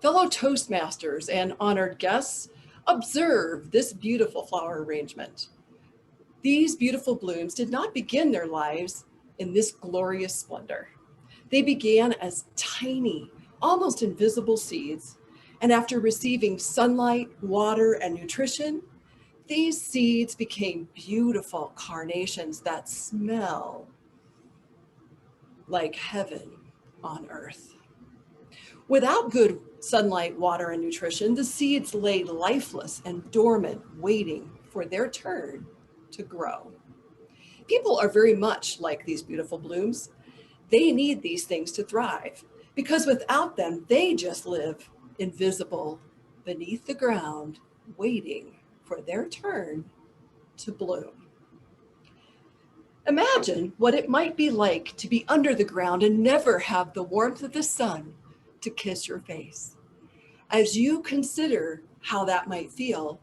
Fellow Toastmasters and honored guests, observe this beautiful flower arrangement. These beautiful blooms did not begin their lives in this glorious splendor. They began as tiny, almost invisible seeds, and after receiving sunlight, water, and nutrition, these seeds became beautiful carnations that smell like heaven on earth. Without good sunlight, water, and nutrition, the seeds lay lifeless and dormant, waiting for their turn to grow. People are very much like these beautiful blooms. They need these things to thrive because without them, they just live invisible beneath the ground, waiting for their turn to bloom. Imagine what it might be like to be under the ground and never have the warmth of the sun to kiss your face. As you consider how that might feel,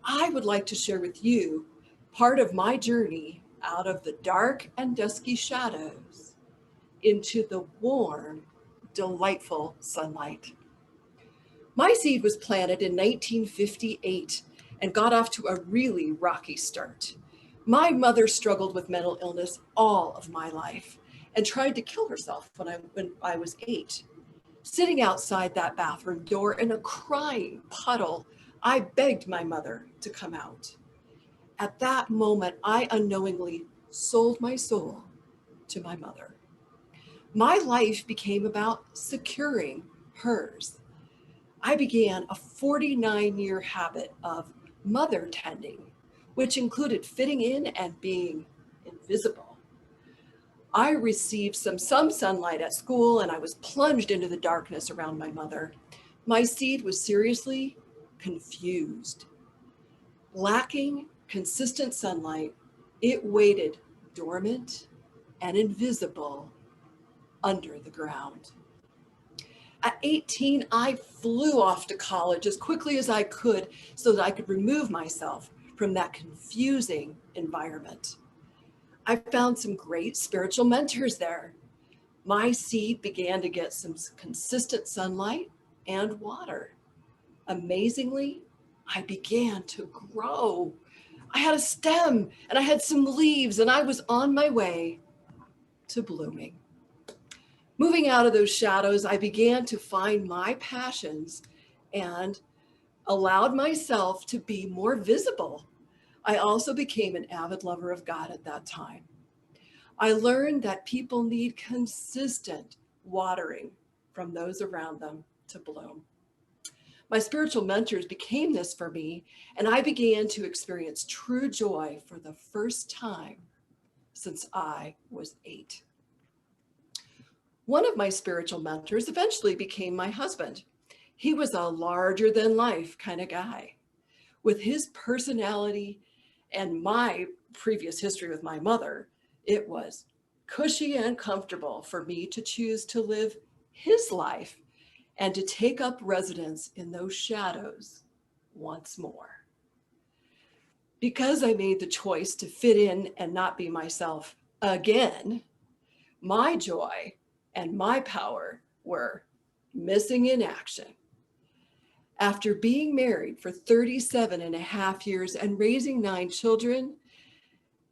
I would like to share with you part of my journey out of the dark and dusky shadows into the warm, delightful sunlight. My seed was planted in 1958 and got off to a really rocky start. My mother struggled with mental illness all of my life and tried to kill herself when I was 8. Sitting outside that bathroom door in a crying puddle, I begged my mother to come out. At that moment, I unknowingly sold my soul to my mother. My life became about securing hers. I began a 49-year habit of mother tending, which included fitting in and being invisible. I received some sunlight at school and I was plunged into the darkness around my mother. My seed was seriously confused. Lacking consistent sunlight, it waited dormant and invisible under the ground. At 18, I flew off to college as quickly as I could so that I could remove myself from that confusing environment. I found some great spiritual mentors there. My seed began to get some consistent sunlight and water. Amazingly, I began to grow. I had a stem and I had some leaves and I was on my way to blooming. Moving out of those shadows, I began to find my passions and allowed myself to be more visible. I also became an avid lover of God at that time. I learned that people need consistent watering from those around them to bloom. My spiritual mentors became this for me, and I began to experience true joy for the first time since I was 8. One of my spiritual mentors eventually became my husband. He was a larger than life kind of guy. With his personality and my previous history with my mother, it was cushy and comfortable for me to choose to live his life and to take up residence in those shadows once more. Because I made the choice to fit in and not be myself again, my joy and my power were missing in action. After being married for 37 and a half years and raising 9 children,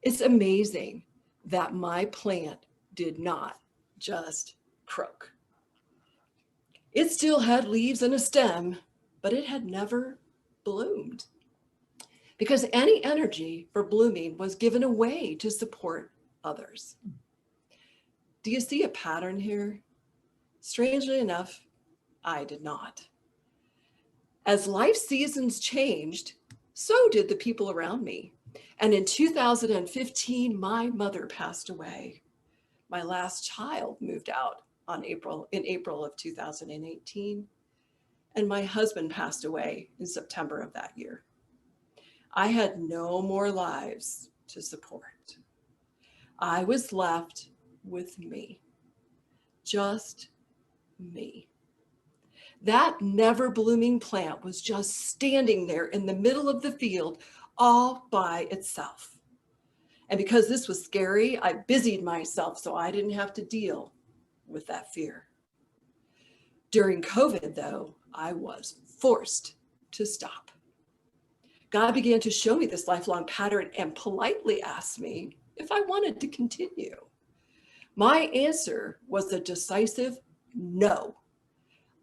it's amazing that my plant did not just croak. It still had leaves and a stem, but it had never bloomed because any energy for blooming was given away to support others. Do you see a pattern here? Strangely enough, I did not. As life seasons changed, so did the people around me. And in 2015, my mother passed away. My last child moved out in April of 2018, and my husband passed away in September of that year. I had no more lives to support. I was left with me, just me. That never blooming plant was just standing there in the middle of the field all by itself. And because this was scary, I busied myself so I didn't have to deal with that fear. During COVID, though, I was forced to stop. God began to show me this lifelong pattern and politely asked me if I wanted to continue. My answer was a decisive no.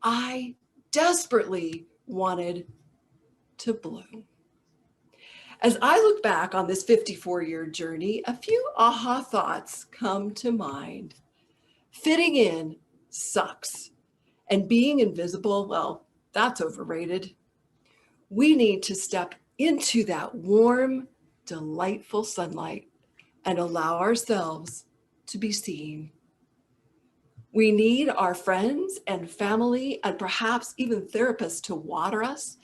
I desperately wanted to bloom. As I look back on this 54-year journey, a few aha thoughts come to mind. Fitting in sucks, and being invisible, well, that's overrated. We need to step into that warm, delightful sunlight and allow ourselves to be seen. We need our friends and family and perhaps even therapists to water us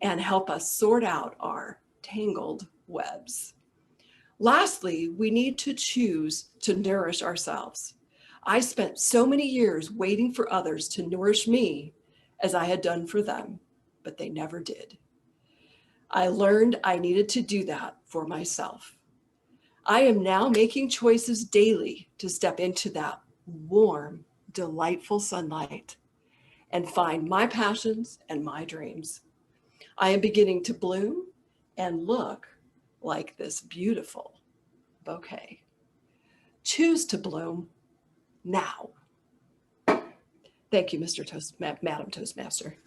and help us sort out our tangled webs. Lastly, we need to choose to nourish ourselves. I spent so many years waiting for others to nourish me as I had done for them, but they never did. I learned I needed to do that for myself. I am now making choices daily to step into that warm, delightful sunlight and find my passions and my dreams. I am beginning to bloom and look like this beautiful bouquet. Choose to bloom now. Thank you, Madam Toastmaster.